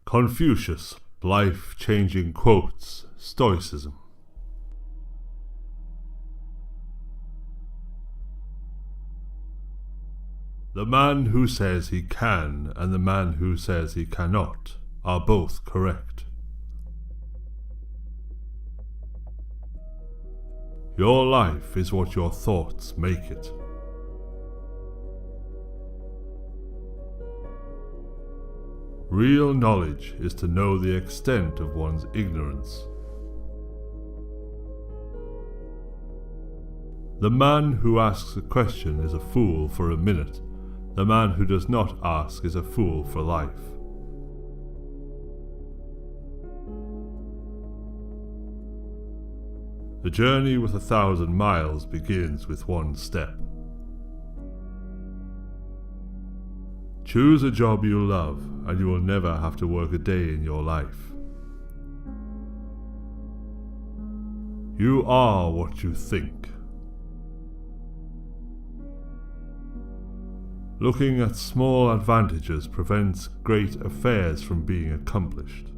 Confucius, life-changing quotes, Stoicism. The man who says he can and the man who says he cannot are both correct. Your life is what your thoughts make it. Real knowledge is to know the extent of one's ignorance. The man who asks a question is a fool for a minute. The man who does not ask is a fool for life. The journey with 1,000 miles begins with one step. Choose a job you love, and you will never have to work a day in your life. You are what you think. Looking at small advantages prevents great affairs from being accomplished.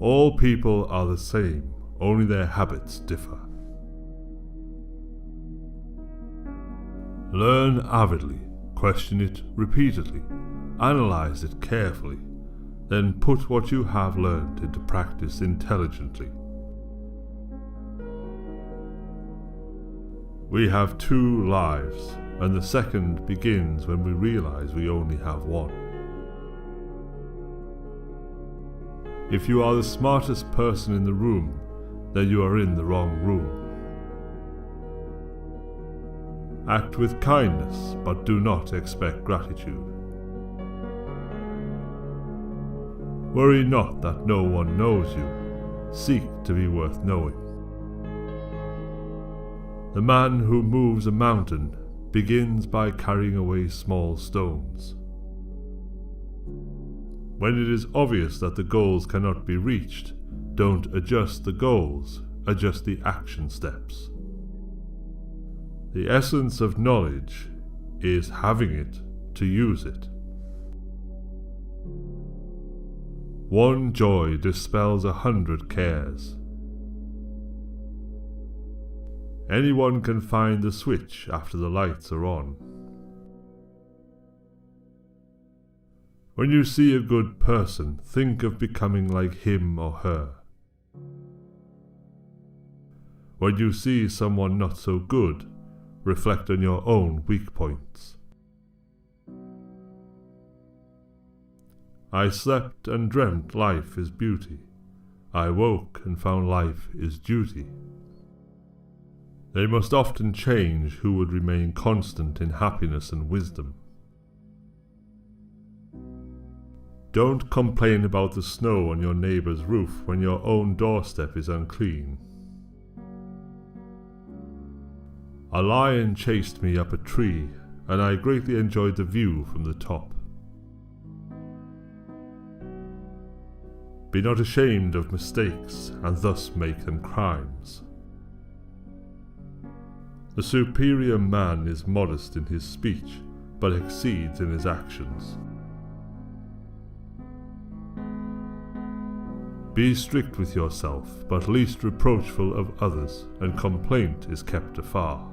All people are the same, only their habits differ. Learn avidly, question it repeatedly, analyze it carefully, then put what you have learned into practice intelligently. We have 2 lives, and the second begins when we realize we only have one. If you are the smartest person in the room, then you are in the wrong room. Act with kindness, but do not expect gratitude. Worry not that no one knows you. Seek to be worth knowing. The man who moves a mountain begins by carrying away small stones. When it is obvious that the goals cannot be reached, don't adjust the goals, adjust the action steps. The essence of knowledge is having it to use it. One joy dispels 100 cares. Anyone can find the switch after the lights are on. When you see a good person, think of becoming like him or her. When you see someone not so good, reflect on your own weak points. I slept and dreamt life is beauty. I woke and found life is duty. They must often change who would remain constant in happiness and wisdom. Don't complain about the snow on your neighbor's roof when your own doorstep is unclean. A lion chased me up a tree, and I greatly enjoyed the view from the top. Be not ashamed of mistakes, and thus make them crimes. The superior man is modest in his speech, but exceeds in his actions. Be strict with yourself, but least reproachful of others, and complaint is kept afar.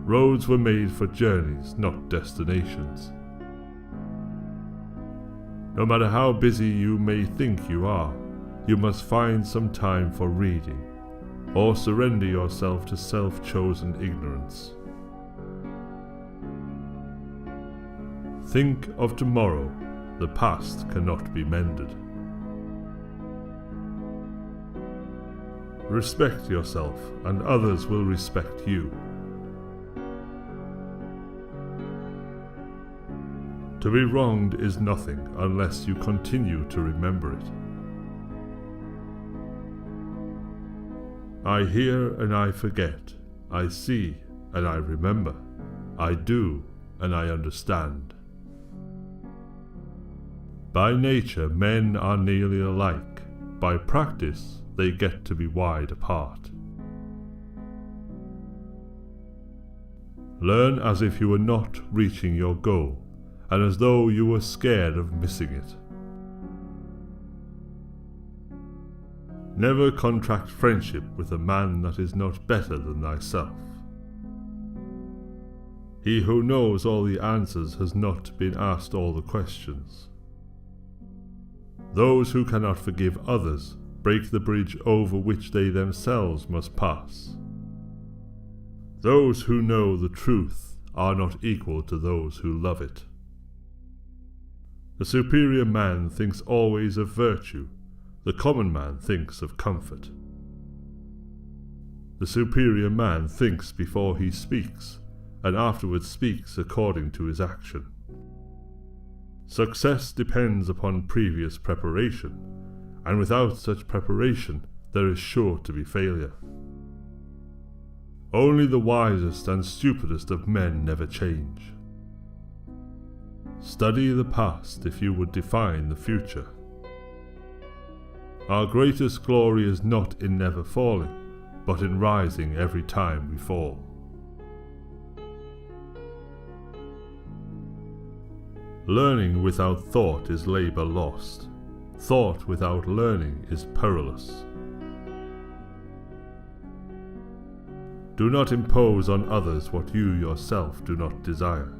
Roads were made for journeys, not destinations. No matter how busy you may think you are, you must find some time for reading, or surrender yourself to self-chosen ignorance. Think of tomorrow. The past cannot be mended. Respect yourself, and others will respect you. To be wronged is nothing unless you continue to remember it. I hear and I forget. I see and I remember. I do and I understand. By nature, men are nearly alike. By practice, they get to be wide apart. Learn as if you were not reaching your goal, and as though you were scared of missing it. Never contract friendship with a man that is not better than thyself. He who knows all the answers has not been asked all the questions. Those who cannot forgive others break the bridge over which they themselves must pass. Those who know the truth are not equal to those who love it. The superior man thinks always of virtue, the common man thinks of comfort. The superior man thinks before he speaks, and afterwards speaks according to his action. Success depends upon previous preparation, and without such preparation there is sure to be failure. Only the wisest and stupidest of men never change. Study the past if you would define the future. Our greatest glory is not in never falling, but in rising every time we fall. Learning without thought is labor lost. Thought without learning is perilous. Do not impose on others what you yourself do not desire.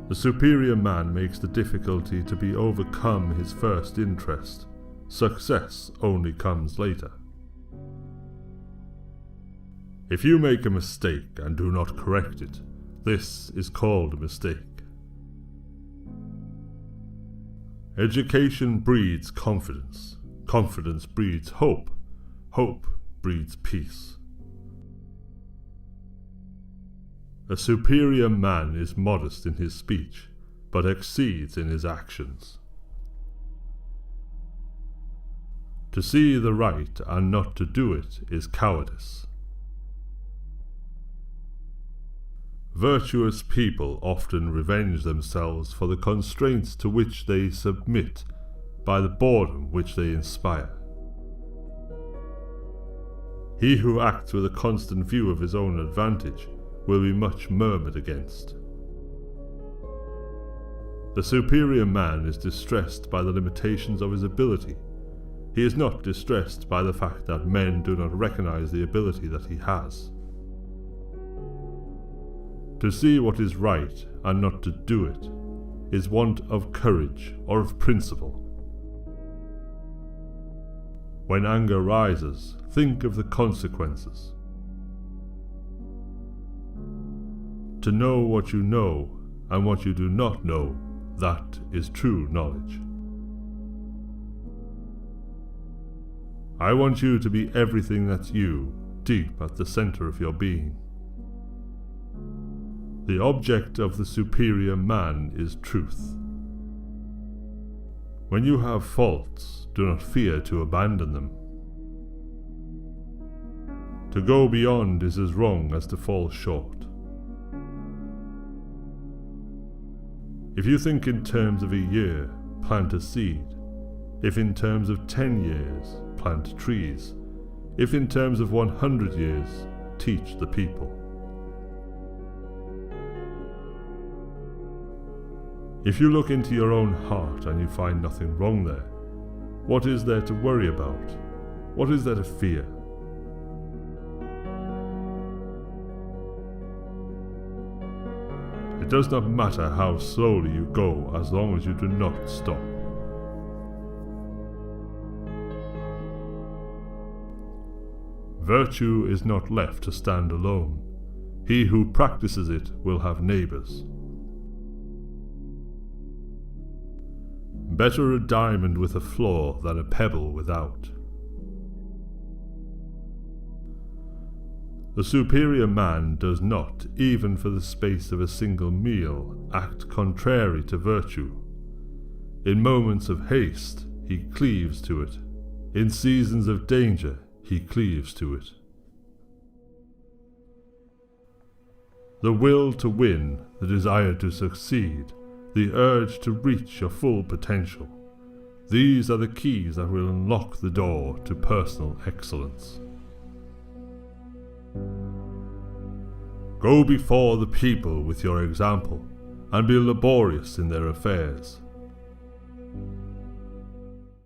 The superior man makes the difficulty to be overcome his first interest. Success only comes later. If you make a mistake and do not correct it, this is called a mistake. Education breeds confidence. Confidence breeds hope. Hope breeds peace. A superior man is modest in his speech, but exceeds in his actions. To see the right and not to do it is cowardice. Virtuous people often revenge themselves for the constraints to which they submit by the boredom which they inspire. He who acts with a constant view of his own advantage will be much murmured against. The superior man is distressed by the limitations of his ability. He is not distressed by the fact that men do not recognize the ability that he has. To see what is right and not to do it is want of courage or of principle. When anger rises, think of the consequences. To know what you know and what you do not know, that is true knowledge. I want you to be everything that's you, deep at the center of your being. The object of the superior man is truth. When you have faults, do not fear to abandon them. To go beyond is as wrong as to fall short. If you think in terms of a year, plant a seed. If in terms of 10 years, plant trees. If in terms of 100 years, teach the people. If you look into your own heart and you find nothing wrong there, what is there to worry about? What is there to fear? It does not matter how slowly you go as long as you do not stop. Virtue is not left to stand alone. He who practices it will have neighbors. Better a diamond with a flaw than a pebble without. The superior man does not, even for the space of a single meal, act contrary to virtue. In moments of haste, he cleaves to it. In seasons of danger, he cleaves to it. The will to win, the desire to succeed, the urge to reach your full potential. These are the keys that will unlock the door to personal excellence. Go before the people with your example, and be laborious in their affairs.